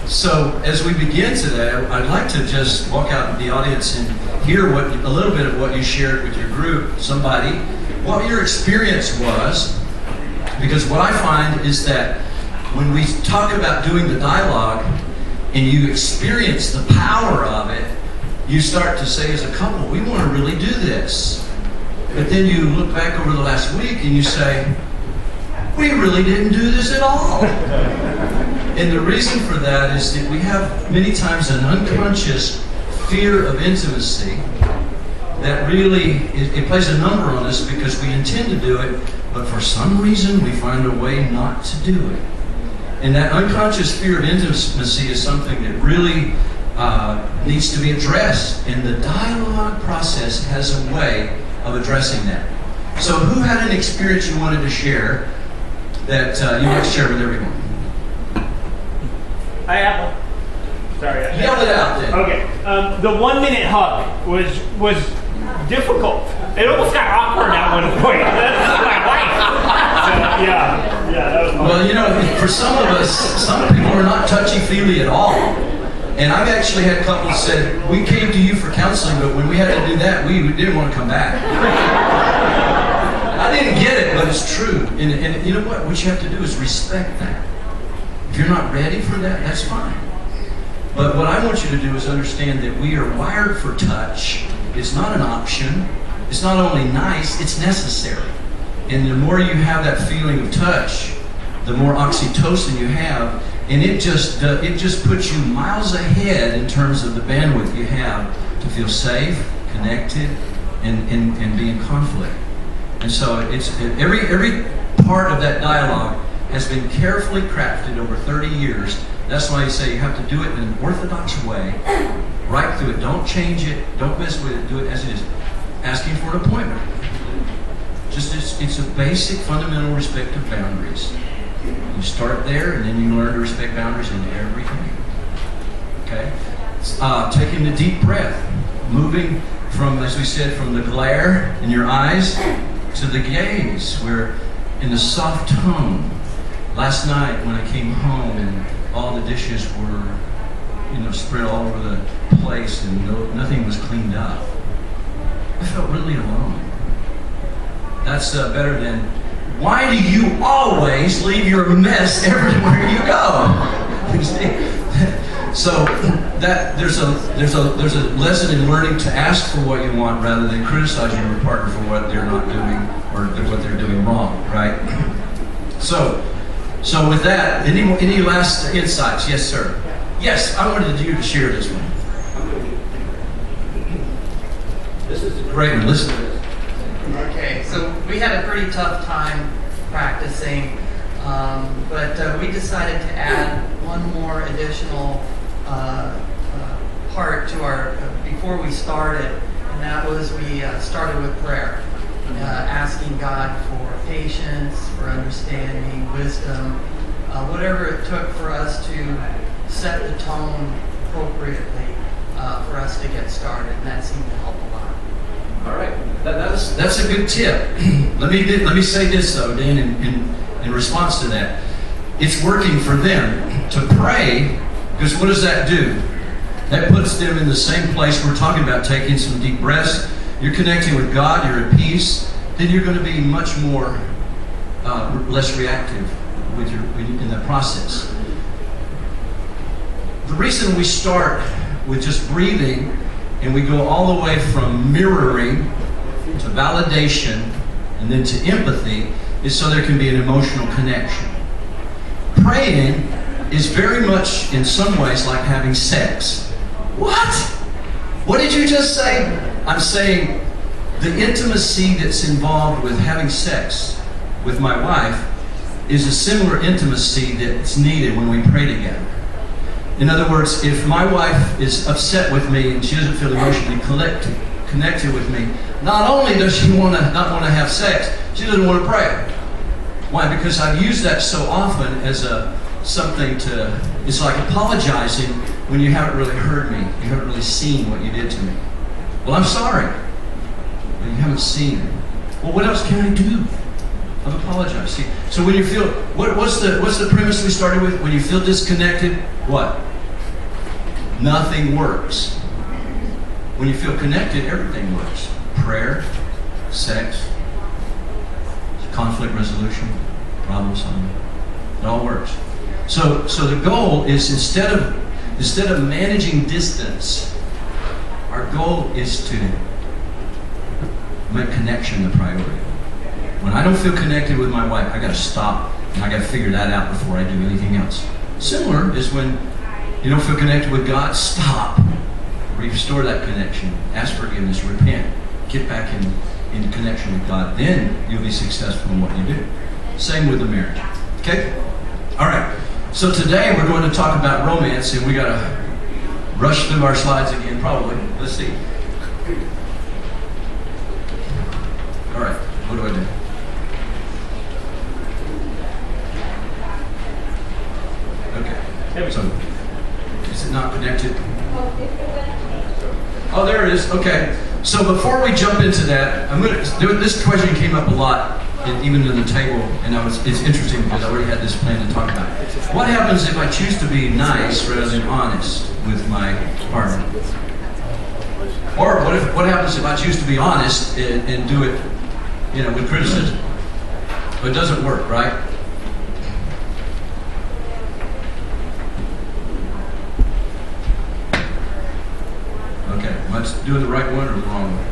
So as we begin today, I'd like to just walk out in the audience and hear a little bit of what you shared with your group, somebody, what your experience was. Because what I find is that when we talk about doing the dialogue and you experience the power of it, you start to say as a couple, we want to really do this. But then you look back over the last week and you say, we really didn't do this at all. And the reason for that is that we have many times an unconscious fear of intimacy that really, it plays a number on us because we intend to do it, but for some reason we find a way not to do it. And that unconscious fear of intimacy is something that really needs to be addressed. And the dialogue process has a way of addressing that. So who had an experience you wanted to share that you'd like to share with everyone? I have one. Sorry. Yell it out then. Okay. The 1 minute hug was difficult. It almost got awkward at one point. That's my wife. So, yeah, that was hard. Well, you know, for some of us, some people are not touchy-feely at all. And I've actually had couples said, we came to you for counseling, but when we had to do that, we didn't want to come back. I didn't get it, but it's true. And you know what? What you have to do is respect that. If you're not ready for that, that's fine. But what I want you to do is understand that we are wired for touch. It's not an option. It's not only nice, it's necessary. And the more you have that feeling of touch, the more oxytocin you have, and it just puts you miles ahead in terms of the bandwidth you have to feel safe, connected, and be in conflict. And so every part of that dialogue has been carefully crafted over 30 years. That's why you say you have to do it in an orthodox way, right through it. Don't change it. Don't mess with it. Do it as it is. Asking for an appointment. It's a basic fundamental respect of boundaries. You start there, and then you learn to respect boundaries in everything. Okay? Taking the deep breath, moving from, as we said, from the glare in your eyes to the gaze, where in the soft tone. Last night when I came home and all the dishes were, spread all over the place and nothing was cleaned up, I felt really alone. That's better than, why do you always leave your mess everywhere you go? So that there's a lesson in learning to ask for what you want rather than criticizing your partner for what they're not doing or what they're doing wrong, right? So with that, any last insights? Yes, sir. Yes, I wanted you to share this one. This is a great one. Listen to this. Okay, so we had a pretty tough time practicing, but we decided to add one more additional part to our, before we started, and that was we started with prayer, asking God for patience, for understanding, wisdom, whatever it took for us to set the tone appropriately for us to get started, and that seemed to help a lot. All right, that's a good tip. Let me say this though, Dan, in response to that, it's working for them to pray, because what does that do? That puts them in the same place we're talking about, taking some deep breaths. You're connecting with God, you're at peace, then you're going to be much more less reactive in that process. The reason we start with just breathing and we go all the way from mirroring to validation and then to empathy is so there can be an emotional connection. Praying is very much in some ways like having sex. What? What did you just say? I'm saying the intimacy that's involved with having sex with my wife is a similar intimacy that's needed when we pray together. In other words, if my wife is upset with me and she doesn't feel emotionally connected with me, not only does she not want to have sex, she doesn't want to pray. Why? Because I've used that so often as it's like apologizing when you haven't really heard me, you haven't really seen what you did to me. Well, I'm sorry, but you haven't seen it. Well, what else can I do? I've apologized. See, so when you feel, what's the premise we started with? When you feel disconnected, what? nothing works. When you feel connected, everything works. Prayer, sex, conflict resolution, problem solving. It all works. So the goal is instead of managing distance, our goal is to make connection the priority. When I don't feel connected with my wife, I got to stop and I got to figure that out before I do anything else. Similar is when you don't feel connected with God, stop. Restore that connection. Ask forgiveness. Repent. Get back in connection with God. Then you'll be successful in what you do. Same with the marriage. Okay? All right. So today we're going to talk about romance, and we got to rush through our slides again, probably. Let's see. All right. What do I do? Okay. So, is it not connected? Oh, there it is. Okay. So before we jump into that, this question came up a lot, even in the table, and it's interesting because I already had this plan to talk about. What happens if I choose to be nice rather than honest with my partner? Or what happens if I choose to be honest and do it, with criticism? But it doesn't work, right? Okay, am I doing the right one or the wrong one?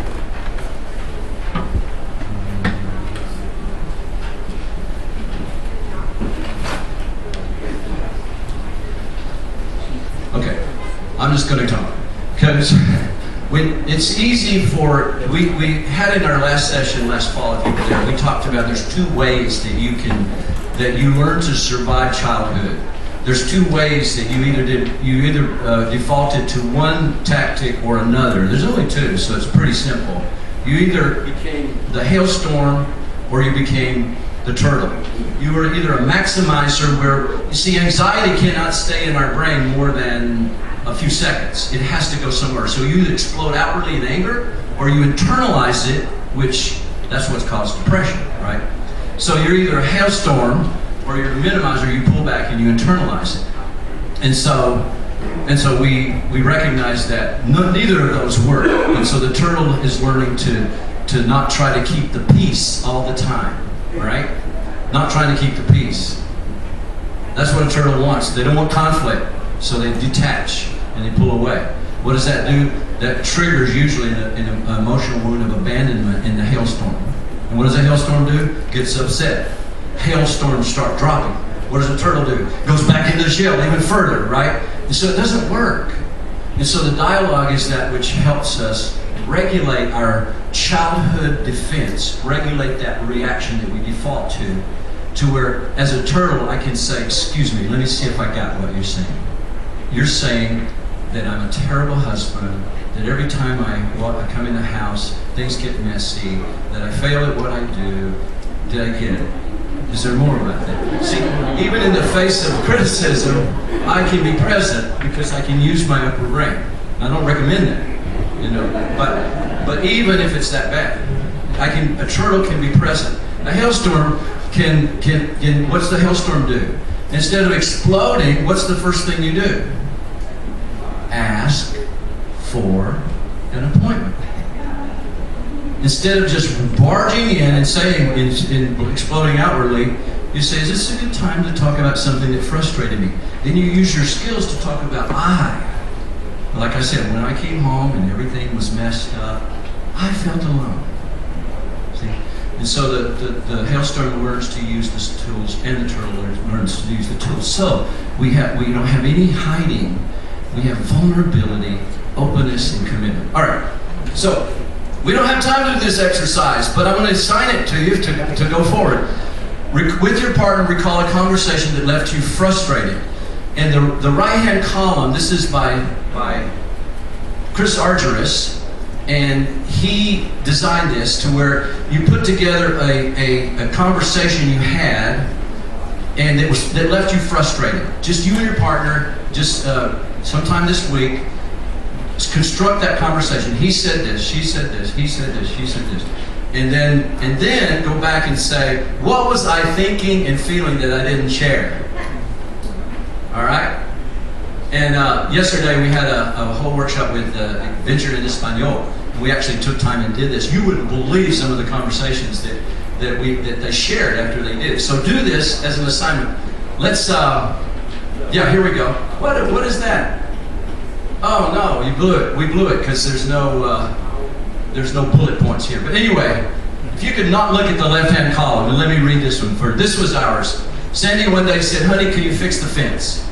Okay, I'm just going to talk. Because it's easy we had in our last session last fall, if you were there, we talked about there's two ways that you learn to survive childhood. There's two ways that you either defaulted to one tactic or another. There's only two, so it's pretty simple. You either became the hailstorm or you became the turtle. You were either a maximizer where, you see, anxiety cannot stay in our brain more than a few seconds. It has to go somewhere. So you either explode outwardly in anger or you internalize it, which that's what's caused depression, right? So you're either a hailstorm or you're a minimizer, you pull back and you internalize it. And so we recognize that neither of those work. And so the turtle is learning to not try to keep the peace all the time, right? Not trying to keep the peace. That's what a turtle wants. They don't want conflict, so they detach and they pull away. What does that do? That triggers usually an emotional wound of abandonment in the hailstorm. And what does a hailstorm do? Gets upset. Hailstorms start dropping. What does a turtle do? Goes back into the shell even further, right? And so it doesn't work. And so the dialogue is that which helps us regulate our childhood defense, regulate that reaction that we default to where, as a turtle, I can say, excuse me, let me see if I got what you're saying. You're saying that I'm a terrible husband, that every time I come in the house, things get messy, that I fail at what I do. Did I get it? Is there more about that? See, even in the face of criticism, I can be present because I can use my upper brain. I don't recommend that, but even if it's that bad, a turtle can be present. A hailstorm can what's the hailstorm do? Instead of exploding, what's the first thing you do? Ask for an appointment. Instead of just barging in and saying, in exploding outwardly, you say, is this a good time to talk about something that frustrated me? Then you use your skills to talk about like I said, when I came home and everything was messed up, I felt alone. See? And so the hailstorm learns to use the tools, and the turtle learns to use the tools. So we don't have any hiding. We have vulnerability, openness, and commitment. All right. So we don't have time to do this exercise, but I'm going to assign it to you to go forward. With your partner, recall a conversation that left you frustrated. And the right-hand column, this is by Chris Argyris, and he designed this to where you put together a conversation you had, and that left you frustrated. Just you and your partner, just sometime this week, construct that conversation. He said this, she said this, he said this, she said this. And then go back and say, what was I thinking and feeling that I didn't share? All right? And yesterday we had a whole workshop with Venture en Español. We actually took time and did this. You wouldn't believe some of the conversations that they shared after they did. So do this as an assignment. Let's, yeah, here we go. What is that? Oh no, you blew it. We blew it because there's no bullet points here. But anyway, if you could not look at the left-hand column, and let me read this one first. This was ours. Sandy one day said, "Honey, can you fix the fence?"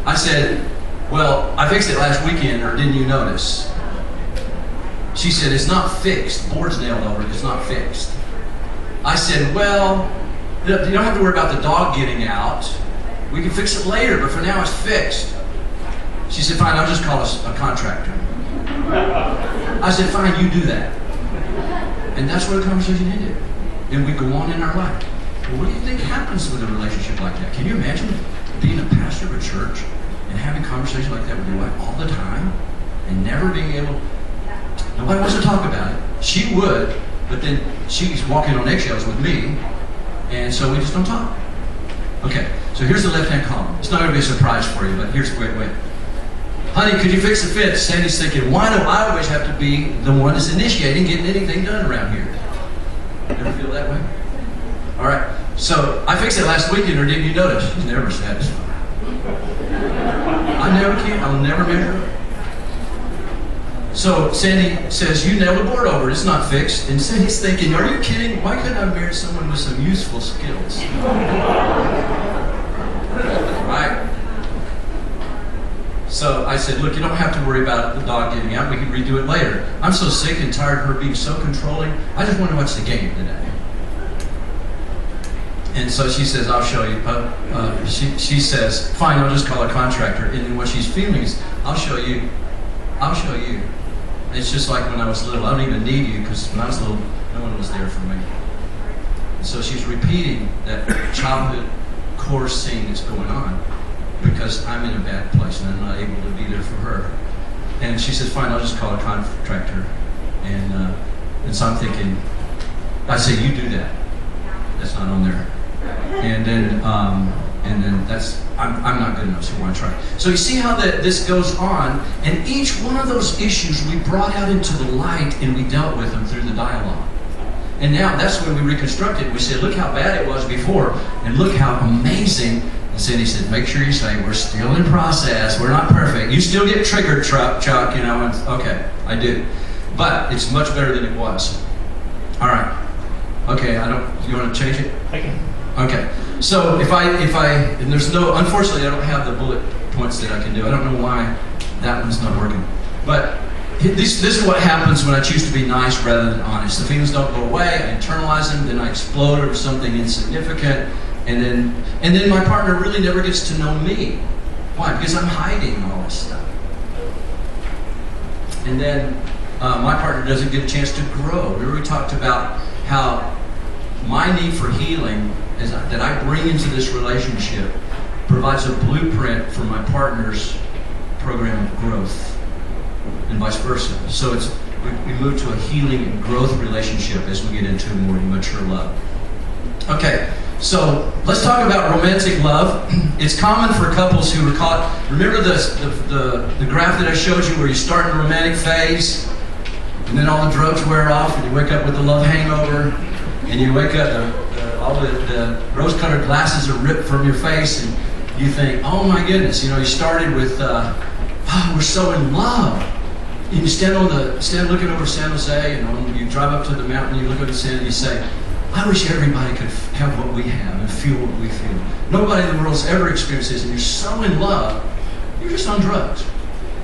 I said, "Well, I fixed it last weekend, or didn't you notice?" She said, "It's not fixed. Board's nailed over it. It's not fixed." I said, "Well, you don't have to worry about the dog getting out. We can fix it later, but for now it's fixed." She said, "Fine, I'll just call a contractor." I said, "Fine, you do that." And that's where the conversation ended. And we go on in our life. Well, what do you think happens with a relationship like that? Can you imagine being a pastor of a church and having conversations like that with your wife all the time and never being able... Nobody wants to talk about it. She would, but then she's walking on eggshells with me, and so we just don't talk. Okay, so here's the left-hand column. It's not going to be a surprise for you, but here's... Wait. "Honey, could you fix the fence?" Sandy's thinking, why do I always have to be the one that's initiating getting anything done around here? Ever feel that way? All right, so I fixed it last weekend, or didn't you notice? She's never satisfied. I'll never measure up. So Sandy says, "You nailed a board over it, it's not fixed." And Sandy's thinking, are you kidding? Why couldn't I marry someone with some useful skills? Right? So I said, "Look, you don't have to worry about the dog getting out. We can redo it later. I'm so sick and tired of her being so controlling. I just want to watch the game today." And so she says, "I'll show you." She says, "Fine, I'll just call a contractor." And then what she's feeling is, I'll show you. It's just like when I was little. I don't even need you, because when I was little, no one was there for me. And so she's repeating that childhood core scene that's going on, because I'm in a bad place and I'm not able to be there for her. And she says, "Fine, I'll just call a contractor." And so I'm thinking, I say, "You do that. That's not on there." And then that's, I'm not good enough, so why try? So you see how this goes on, and each one of those issues we brought out into the light and we dealt with them through the dialogue. And now that's when we reconstructed. We said, look how bad it was before, and look how amazing. And Cindy said, "Make sure you say, we're still in process, we're not perfect. You still get triggered, Chuck, you know." And okay, I do. But it's much better than it was. All right. Okay, you want to change it? I can. Okay. So if I, and there's no, unfortunately I don't have the bullet points that I can do. I don't know why that one's not working. But this is what happens when I choose to be nice rather than honest. The feelings don't go away, I internalize them, then I explode over something insignificant, and then my partner really never gets to know me. Why? Because I'm hiding all this stuff. And then my partner doesn't get a chance to grow. Remember we talked about how my need for healing that I bring into this relationship provides a blueprint for my partner's program of growth, and vice versa. So we move to a healing and growth relationship as we get into more mature love. Okay, so let's talk about romantic love. It's common for couples who are caught. Remember the graph that I showed you where you start in the romantic phase, and then all the drugs wear off, and you wake up with the love hangover, and you wake up, all the rose-colored glasses are ripped from your face, and you think, oh my goodness, you started with, we're so in love. And you stand looking over San Jose, you drive up to the mountain, you look at the sand, and you say, I wish everybody could have what we have and feel what we feel. Nobody in the world's ever experienced this, and you're so in love, you're just on drugs.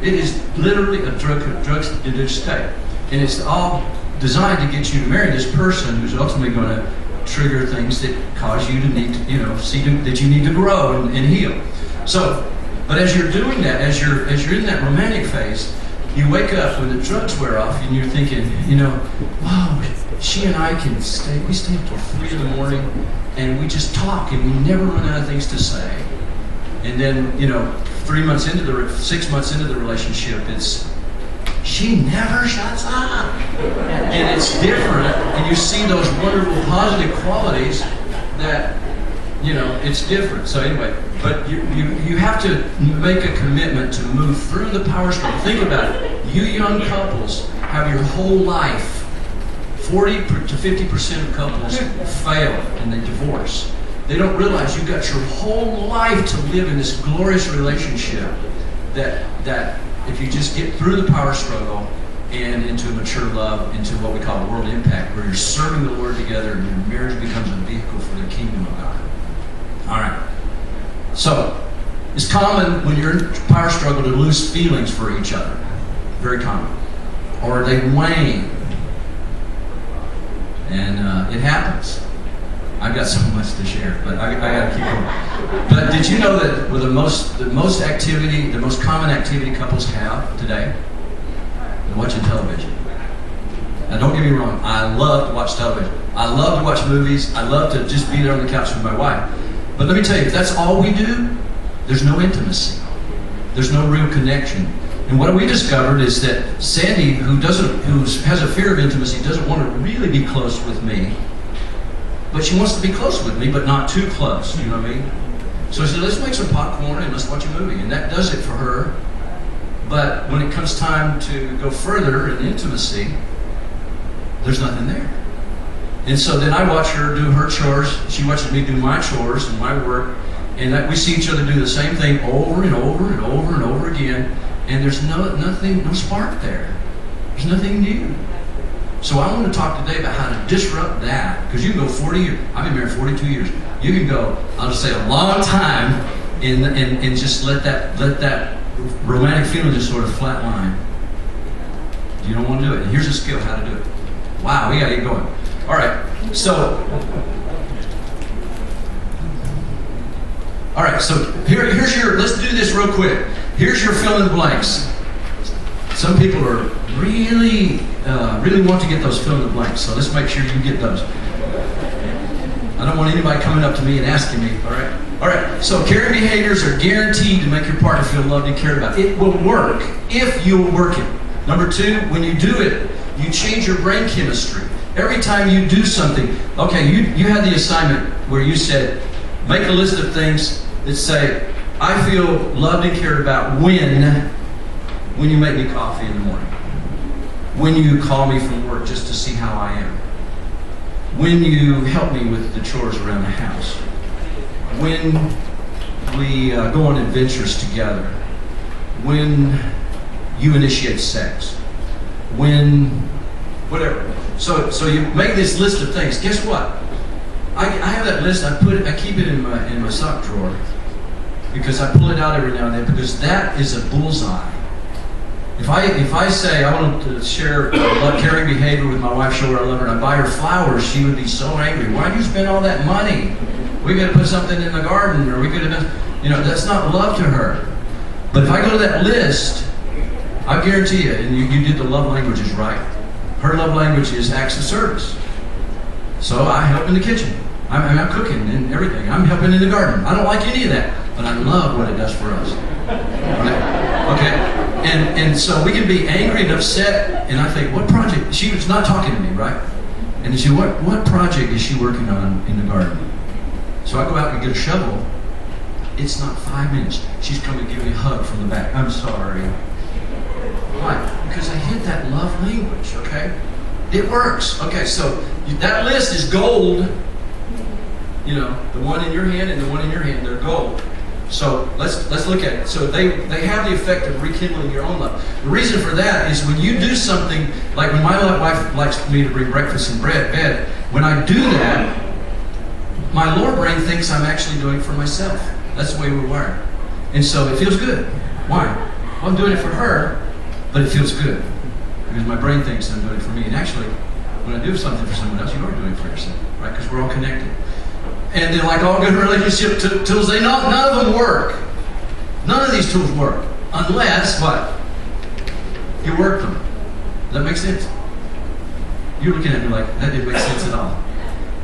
It is literally a drug-induced state. And it's all designed to get you to marry this person who's ultimately going to trigger things that cause you to need to, see that you need to grow and heal. So, but as you're doing that, as you're in that romantic phase, you wake up when the drugs wear off and you're thinking, wow, she and I we stay until 3 in the morning and we just talk and we never run out of things to say. And then, 6 months into the relationship, she never shuts up. And it's different, and you see those wonderful positive qualities that, it's different. So anyway, But you have to make a commitment to move through the power struggle. Think about it. You young couples have your whole life. 40 to 50% of couples fail and they divorce. They don't realize you've got your whole life to live in this glorious relationship that if you just get through the power struggle and into mature love, into what we call world impact, where you're serving the Lord together and your marriage becomes a vehicle for the kingdom of God. All right. So, it's common when you're in power struggle to lose feelings for each other. Very common. Or they wane. And it happens. I've got so much to share, but I got to keep going. But did you know that with the most common activity couples have today? They're watching television. Now don't get me wrong, I love to watch television. I love to watch movies. I love to just be there on the couch with my wife. But let me tell you, if that's all we do, there's no intimacy. There's no real connection. And what we discovered is that Sandy, who has a fear of intimacy, doesn't want to really be close with me. But she wants to be close with me, but not too close, you know what I mean? So I said, let's make some popcorn and let's watch a movie. And that does it for her. But when it comes time to go further in intimacy, there's nothing there. And so then I watch her do her chores. She watches me do my chores and my work. And we see each other do the same thing over and over and over and over again. And there's no spark there. There's nothing new. So I want to talk today about how to disrupt that. Because you can go 40 years. I've been married 42 years. You can go, I'll just say a long time and just let that romantic feeling just sort of flatline. You don't want to do it. And here's a skill how to do it. Wow, we got to get going. All right. So here's your, let's do this real quick. Here's your fill in the blanks. Some people are really want to get those fill in the blanks, so let's make sure you get those. I don't want anybody coming up to me and asking me, all right? All right, so caring behaviors are guaranteed to make your partner feel loved and cared about. It will work if you'll work it. Number two, when you do it, you change your brain chemistry. Every time you do something, okay, you had the assignment where you said, make a list of things that say, I feel loved and cared about when you make me coffee in the morning, when you call me from work just to see how I am, when you help me with the chores around the house, when we go on adventures together, when you initiate sex, when whatever. So you make this list of things. Guess what? I have that list. I keep it in my sock drawer because I pull it out every now and then because that is a bullseye. If I say I want to share caring behavior with my wife, show her I love her, and I buy her flowers, she would be so angry. Why do you spend all that money? We got to put something in the garden, or we could have done, that's not love to her. But if I go to that list, I guarantee you, and you did the love languages right. Her love language is acts of service. So I help in the kitchen. I'm cooking and everything. I'm helping in the garden. I don't like any of that, but I love what it does for us. Right? Okay? And so we can be angry and upset, and I think, what project? She was not talking to me, right? And she, what project is she working on in the garden? So I go out and get a shovel. It's not 5 minutes. She's coming to give me a hug from the back. I'm sorry. Why? Because I hit that love language, okay? It works. Okay, so that list is gold. The one in your hand and the one in your hand, they're gold. So let's look at it. So they have the effect of rekindling your own love. The reason for that is when you do something, like when my wife likes me to bring breakfast and bed, when I do that, my lower brain thinks I'm actually doing it for myself. That's the way we're wired. And so it feels good. Why? Well, I'm doing it for her, but it feels good. Because my brain thinks I'm doing it for me. And actually, when I do something for someone else, you are doing it for yourself, right? Because we're all connected. And then, like all good relationship tools, none of them work. None of these tools work. Unless, what? You work them. Does that make sense? You're looking at me like, that didn't make sense at all.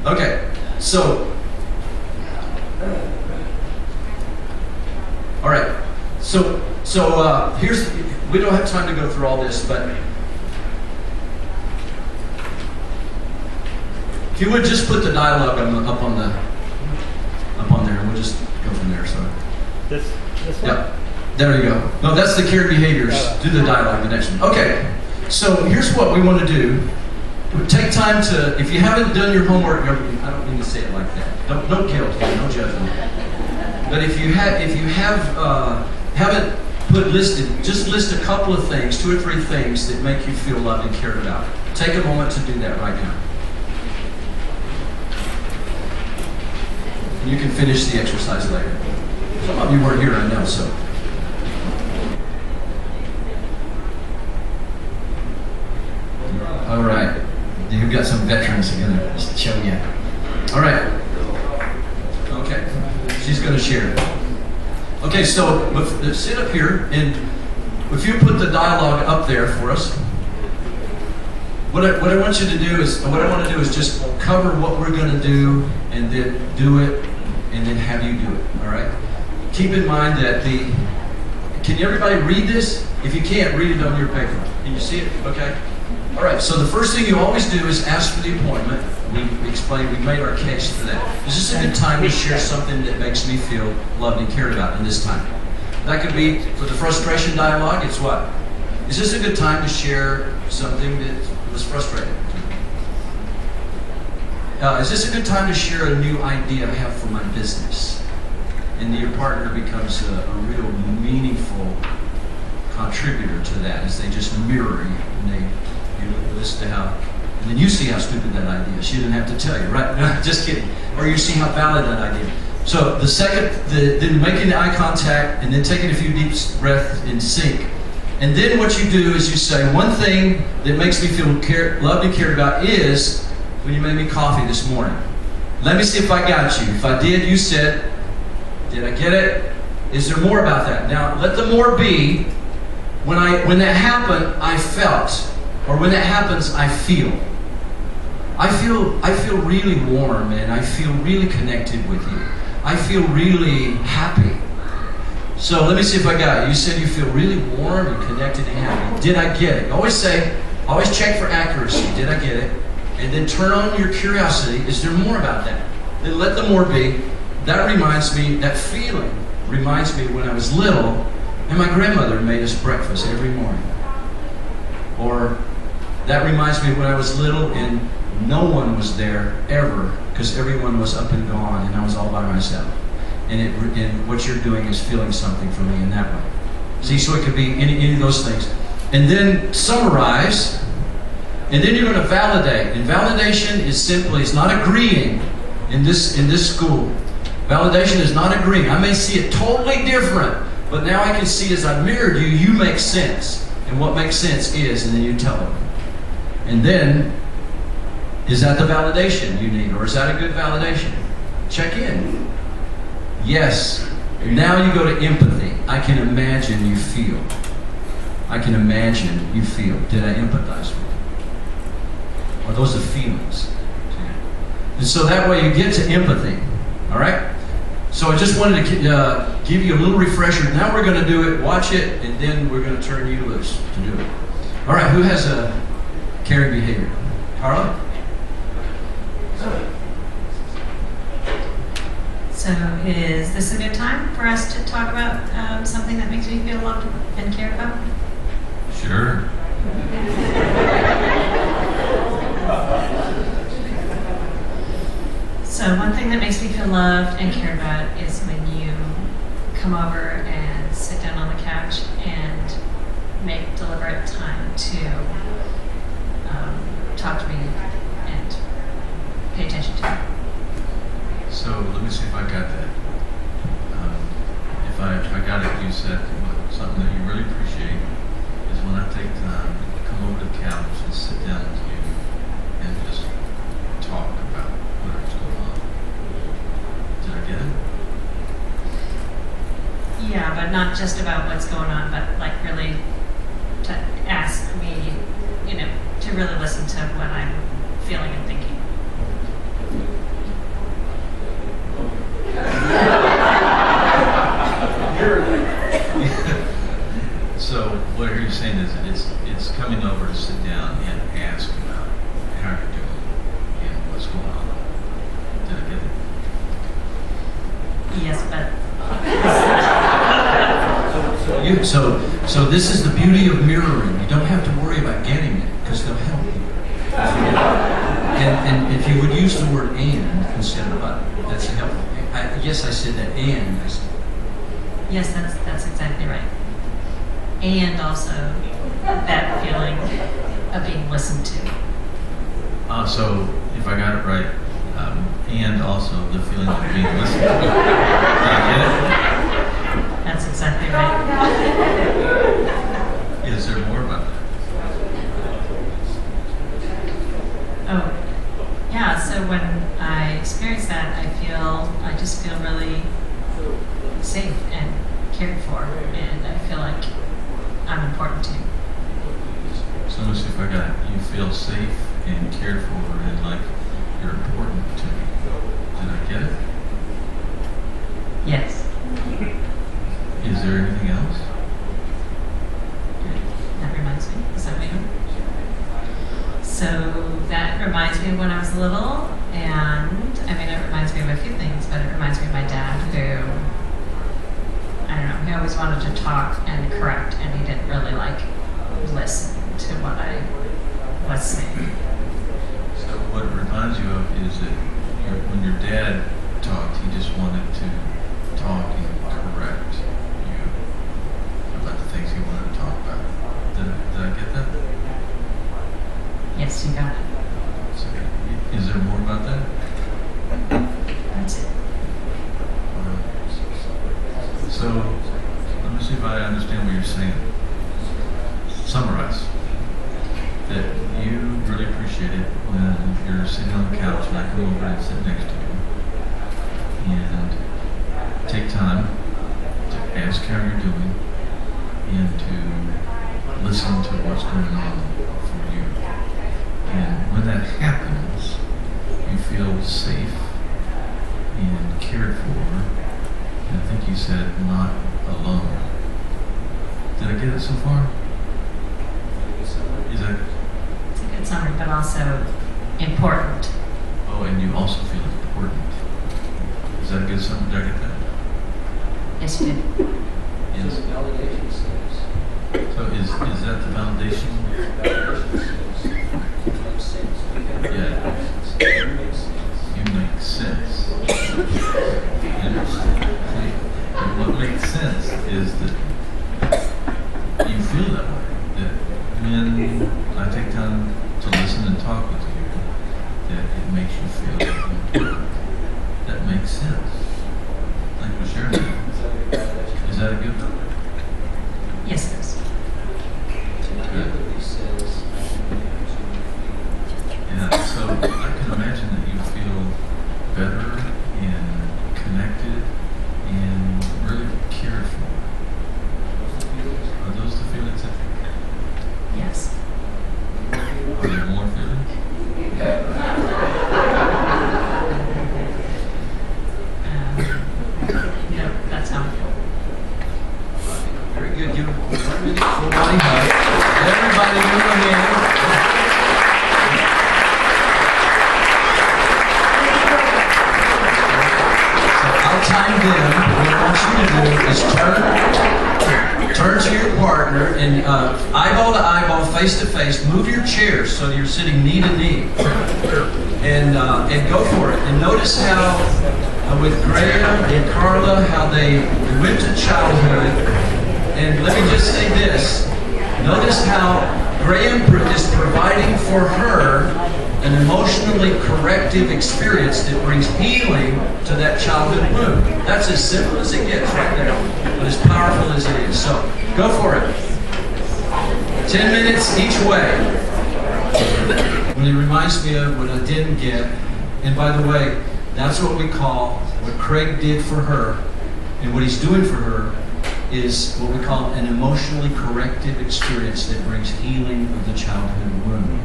Okay, so. All right. So here's, we don't have time to go through all this, but if you would just put the dialogue up on there, and we'll just go from there. So. This one? Yep. There you go. No, that's the Caring Behaviors. Do the dialogue, the next one. Okay. So here's what we want to do. Take time to, if you haven't done your homework, I don't mean to say it like that. No guilt here, no judgment. But if you haven't just list a couple of things, 2 or 3 things that make you feel loved and cared about. Take a moment to do that right now. And you can finish the exercise later. Some of you weren't here, I know, so. All right. You've got some veterans who are going to show you. All right. Okay. She's going to share. Okay, so sit up here, and if you put the dialogue up there for us, what I want you to do is, what I want to do is just cover what we're going to do, and then do it, and then have you do it. All right. Keep in mind that can everybody read this? If you can't, read it on your paper. Can you see it? Okay. All right, so the first thing you always do is ask for the appointment. We explained, we made our case for that. Is this a good time to share something that makes me feel loved and cared about in this time? That could be, for the frustration dialogue, it's what? Is this a good time to share something that was frustrating? Is this a good time to share a new idea I have for my business? And your partner becomes a real meaningful contributor to that as they just mirror you. And you listen to how, and then you see how stupid that idea is. She didn't have to tell you, right? Just kidding. Or you see how valid that idea is. So the second, then making the eye contact, and then taking a few deep breaths in sync. And then what you do is you say, one thing that makes me feel loved and cared about is when you made me coffee this morning. Let me see if I got you. If I did, you said, did I get it? Is there more about that? Now, let the more be, when that happened, I felt. Or when that happens, I feel. I feel really warm, and I feel really connected with you. I feel really happy. So let me see if I got it. You said you feel really warm and connected and happy. Did I get it? Always check for accuracy. Did I get it? And then turn on your curiosity. Is there more about that? Then let the more be. That reminds me, that feeling reminds me when I was little, and my grandmother made us breakfast every morning. Or that reminds me when I was little and no one was there ever because everyone was up and gone and I was all by myself. And what you're doing is feeling something for me in that way. See, so it could be any of those things. And then summarize, and then you're going to validate. And validation is simply, it's not agreeing in this school. Validation is not agreeing. I may see it totally different, but now I can see as I mirrored you, you make sense. And what makes sense is, and then you tell them. And then, is that the validation you need? Or is that a good validation? Check in. Yes. Now you go to empathy. I can imagine you feel. I can imagine you feel. Did I empathize with you? Are those the feelings? And so that way you get to empathy. All right? So I just wanted to give you a little refresher. Now we're going to do it, watch it, and then we're going to turn you loose to do it. All right, who has a caring behavior? Carla? So is this a good time for us to talk about something that makes me feel loved and cared about? Sure. So one thing that makes me feel loved and cared about is when you come over and sit down on the couch and make deliberate time to talk to me and pay attention to me. So let me see if I got that. If I got it, you said something that you really appreciate is when I take time to come over to the couch and sit down with you and just talk about whatever's going on. Did I get it? Yeah, but not just about what's going on, but like really to ask me, to really listen to what I'm feeling and thinking. So what you're saying is it's coming over to sit down and ask about how you're doing and what's going on. Did I get it? Yes, but So this is the beauty of mirroring. You don't have to worry about getting it because they'll help you. And if you would use the word "and" instead of "but," that's helpful. Yes, I said that. And I said, Yes, that's exactly right. And also that feeling of being listened to. So if I got it right, and also the feeling of being listened to. Did I get it? That's exactly right. Is there more about that? Oh, yeah. So when I experience that, I just feel really safe and cared for, and I feel like I'm important too. So let me see if I got it. You feel safe and cared for and like you're important to me. Did I get it? Yes. Is there anything else? That reminds me. Is that what you mean? So that reminds me of when I was little, and I mean, it reminds me of a few things, but it reminds me of my dad who, I don't know, he always wanted to talk and correct, and he didn't really like listen to what I was saying. So what it reminds you of is that when your dad talked, he just wanted to talk and correct you about the things he wanted to talk about. Did I get that? Yes, you got it. So, is there more about that? That's it. So let me see if I understand what you're saying. Summarize that you really appreciate it when you're sitting on the couch and I come over and sit next to you and take time to ask how you're doing and to listen to what's going on for you. And when that happens, you feel safe and cared for. And I think you said not alone. Did I get it so far? Is that? It's a good summary, but also important. Oh, and you also feel important. Is that a good summary? Did I get that? Yes, you did. Yes. So is that the validation? Yeah. You make sense. And what makes sense is that you feel that way. That when I take time to listen and talk with you, that it makes you feel important. That makes sense. Thank you for sharing that. Is that a good thing? Yes, it is. Yeah, so I can imagine that you feel better and connected and really cared for. Are those the feelings that Yes. are there more feelings? No, that's how I feel. very good. Give a 1 minute full body hug. Everybody move a hand. I'll time them. What I want you to do is turn to your partner and eyeball to eyeball, face to face. Move your chairs so that you're sitting knee to knee, and go for it. And notice how with Graham and Carla, how they went to childhood. And let me just say this: notice how Graham is providing for her an emotionally corrective experience that brings healing to that childhood wound. That's as simple as it gets right there, but as powerful as it is. So, go for it. 10 minutes each way. Really reminds me of what I didn't get. And by the way, that's what we call, what Craig did for her, and what he's doing for her is what we call an emotionally corrective experience that brings healing of the childhood wound.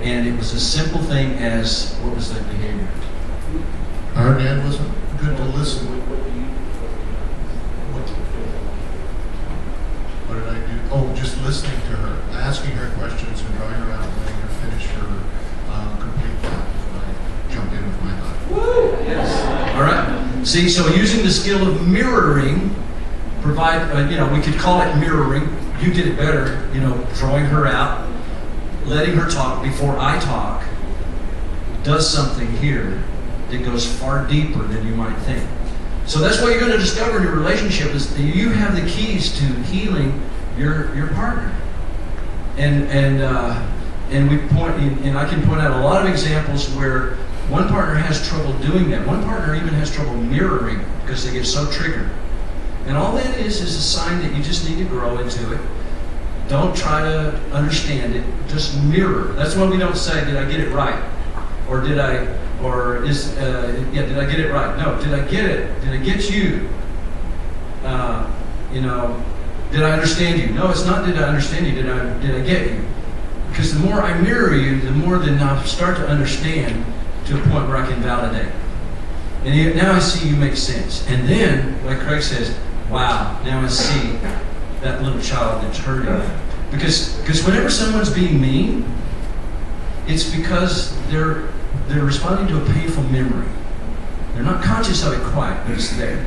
And it was a simple thing as, what was that behavior? Our dad wasn't good to listen. What did I do? Oh, just listening to her, asking her questions and drawing her out and letting her finish her complete thought before I jump in with my thought. Yes. All right. See, so using the skill of mirroring, Provide, we could call it mirroring. You did it better, drawing her out, letting her talk before I talk, does something here that goes far deeper than you might think. So that's what you're going to discover in your relationship is that you have the keys to healing your partner. And we point, and I can point out a lot of examples where one partner has trouble doing that. One partner even has trouble mirroring because they get so triggered. And all that is a sign that you just need to grow into it. Don't try to understand it. Just mirror. That's why we don't say, did I get it right? Or did I get it right? No, did I get it? Did I get you? Did I understand you? No, it's not did I understand you, did I get you? Because the more I mirror you, the more then I start to understand to a point where I can validate. And now I see you make sense. And then, like Craig says, wow, now I see that little child that's hurting. Because whenever someone's being mean, it's because they're responding to a painful memory. They're not conscious of it quite, but it's there.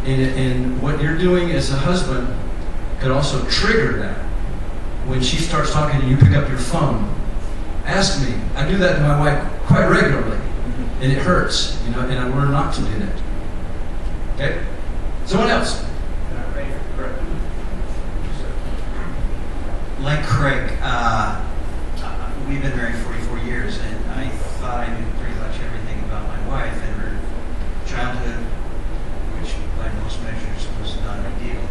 And what you're doing as a husband could also trigger that. When she starts talking and you pick up your phone, ask me. I do that to my wife quite regularly, and it hurts, and I learn not to do that. Okay? Someone else. Like Craig, we've been married 44 years, and I thought I knew pretty much everything about my wife and her childhood, which by most measures was not ideal.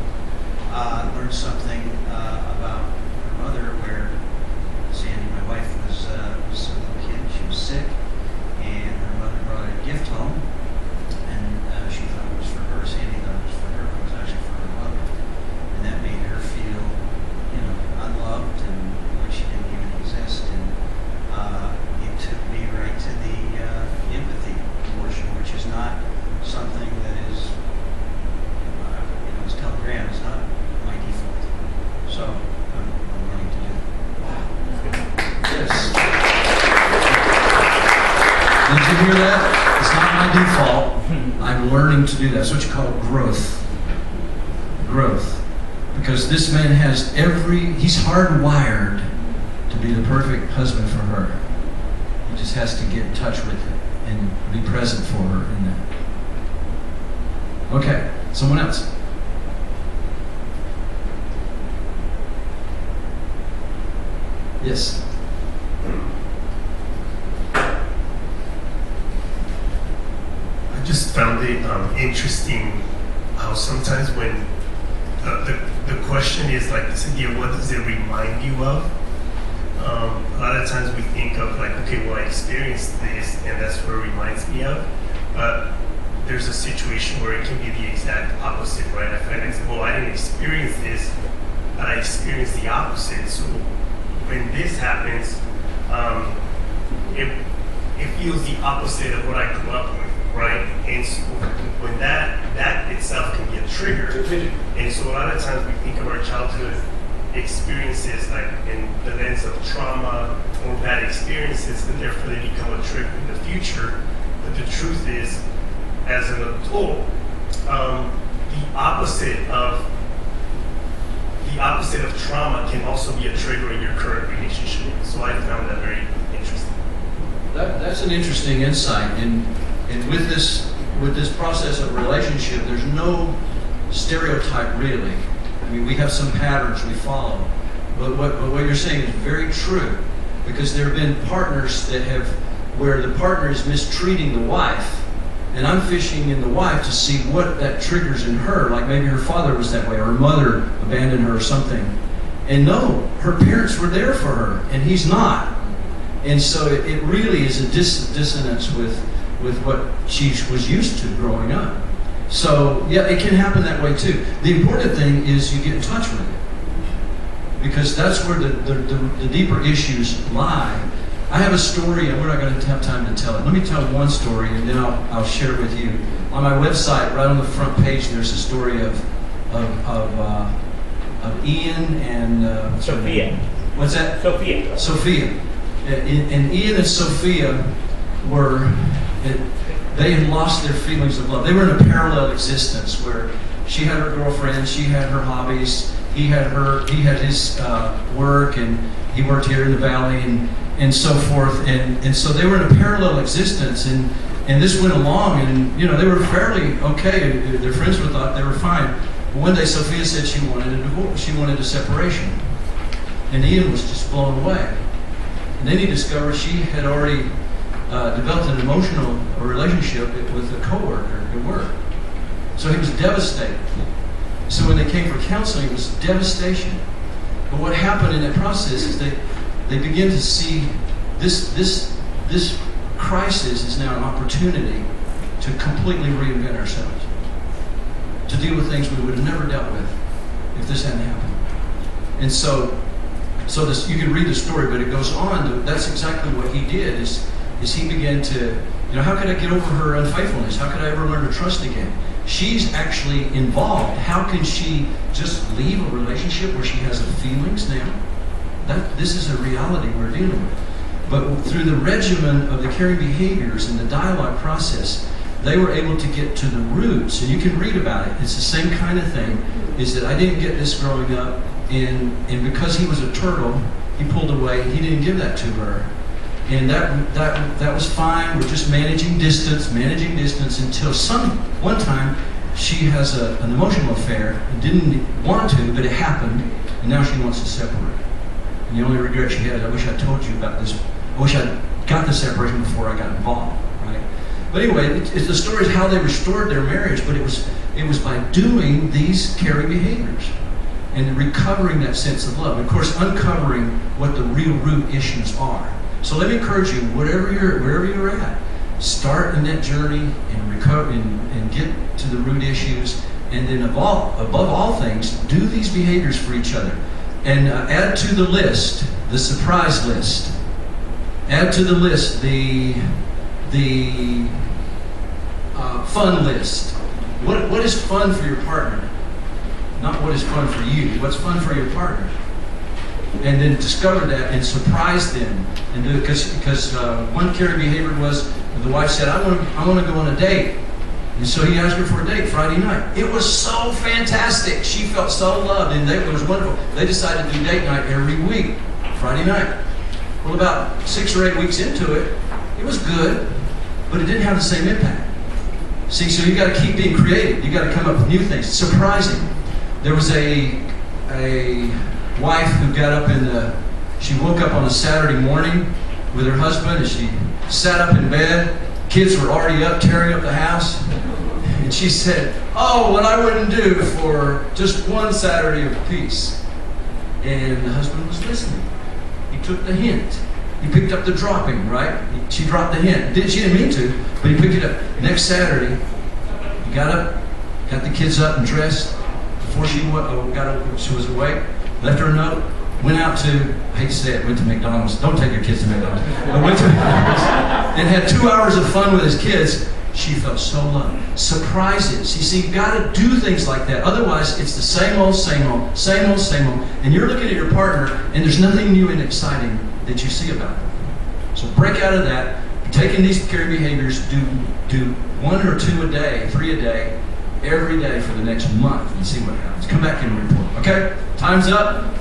Learned something about her mother, where Sandy, my wife, was a little kid. She was sick, and her mother brought a gift home, and she thought it was for her. Sandy thought it was for her, but it was actually for her mother, and that made her feel, unloved and like she didn't even exist. And it took me right to the empathy portion, which is not something that is, as tell Graham, it's not my default. So I'm learning to do it. Yes. Did you hear that? It's not my default. I'm learning to do that. That's what you call growth. Growth. Because this man has he's hardwired to be the perfect husband for her. He just has to get in touch with it and be present for her in that. Okay, someone else. Yes. I just found it interesting how sometimes when the question is like this idea, what does it remind you of? A lot of times we think of like, okay, well, I experienced this and that's what it reminds me of. But there's a situation where it can be the exact opposite, right? I find like, well, I didn't experience this, but I experienced the opposite. So when this happens, it feels the opposite of what I grew up with, right? And so when that itself can be a trigger. And so a lot of times we think of our childhood experiences like in the lens of trauma or bad experiences, and therefore they become a trigger in the future. But the truth is, as an adult, the opposite of trauma can also be a trigger in your current relationship. So I found that very interesting. That's an interesting insight, and with this process of relationship, there's no stereotype really. I mean, we have some patterns we follow, but what you're saying is very true, because there have been partners where the partner is mistreating the wife, and I'm fishing in the wife to see what that triggers in her, like maybe her father was that way, or her mother abandoned her or something. And no, her parents were there for her, and he's not. And so it really is a dissonance with what she was used to growing up. So yeah, it can happen that way too. The important thing is you get in touch with it, because that's where the deeper issues lie. I have a story, and we're not going to have time to tell it. Let me tell one story, and then I'll share it with you. On my website, right on the front page, there's a story of Ian and Sophia. What's that? Sophia. Sophia. And Ian and Sophia they had lost their feelings of love. They were in a parallel existence where She had her girlfriend, she had her hobbies, he had his work, and he worked here in the valley, and so forth. And so they were in a parallel existence, and this went along, and they were fairly okay. Their friends thought they were fine. But one day Sophia said she wanted a divorce, she wanted a separation. And Ian was just blown away. And then he discovered she had already developed an emotional relationship with a coworker at work. So he was devastated. So when they came for counseling, it was devastation. But what happened in that process is they begin to see this crisis is now an opportunity to completely reinvent ourselves, to deal with things we would have never dealt with if this hadn't happened. And so this, you can read the story, but it goes on. That's exactly what he did. Is he began to, how could I get over her unfaithfulness? How could I ever learn to trust again? She's actually involved. How can she just leave a relationship where she has feelings now? This is a reality we're dealing with. But through the regimen of the caring behaviors and the dialogue process, they were able to get to the roots. And you can read about it. It's the same kind of thing. Is that I didn't get this growing up, and because he was a turtle, he pulled away. He didn't give that to her. And that was fine. We're just managing distance until one time she has an emotional affair and didn't want to, but it happened, and now she wants to separate. And the only regret she had is, I wish I'd told you about this. I wish I'd got the separation before I got involved, right? But anyway, the story is how they restored their marriage, but it was by doing these caring behaviors and recovering that sense of love. And of course, uncovering what the real root issues are. So let me encourage you, wherever you're at, start in that journey and recover and get to the root issues, and then above all things, do these behaviors for each other. And add to the list, the surprise list. Add to the list the fun list. What is fun for your partner? Not what is fun for you. What's fun for your partner? And then discover that and surprise them. And do it because one caring behavior was the wife said, I want to go on a date. And so he asked her for a date Friday night. It was so fantastic. She felt so loved, and it was wonderful. They decided to do date night every week, Friday night. Well, about 6 or 8 weeks into it, it was good, but it didn't have the same impact. See, so you got to keep being creative. You got to come up with new things. Surprising. There was a wife who got up she woke up on a Saturday morning with her husband, and she sat up in bed. Kids were already up, tearing up the house. And she said, oh, what I wouldn't do for just one Saturday of peace. And the husband was listening. He took the hint. He picked up the dropping, right? She dropped the hint. She didn't mean to, but he picked it up. Next Saturday, he got up, got the kids up and dressed. Before she was awake, left her a note, went out to, I hate to say it, went to McDonald's. Don't take your kids to McDonald's. But went to McDonald's and had 2 hours of fun with his kids. She felt so loved. Surprises. You see, you've got to do things like that. Otherwise, it's the same old, same old, same old, same old. And you're looking at your partner, and there's nothing new and exciting that you see about them. So break out of that. Taking these caring behaviors, do 1 or 2 a day, 3 a day, every day for the next month, and see what happens. Come back and report. Okay? Time's up.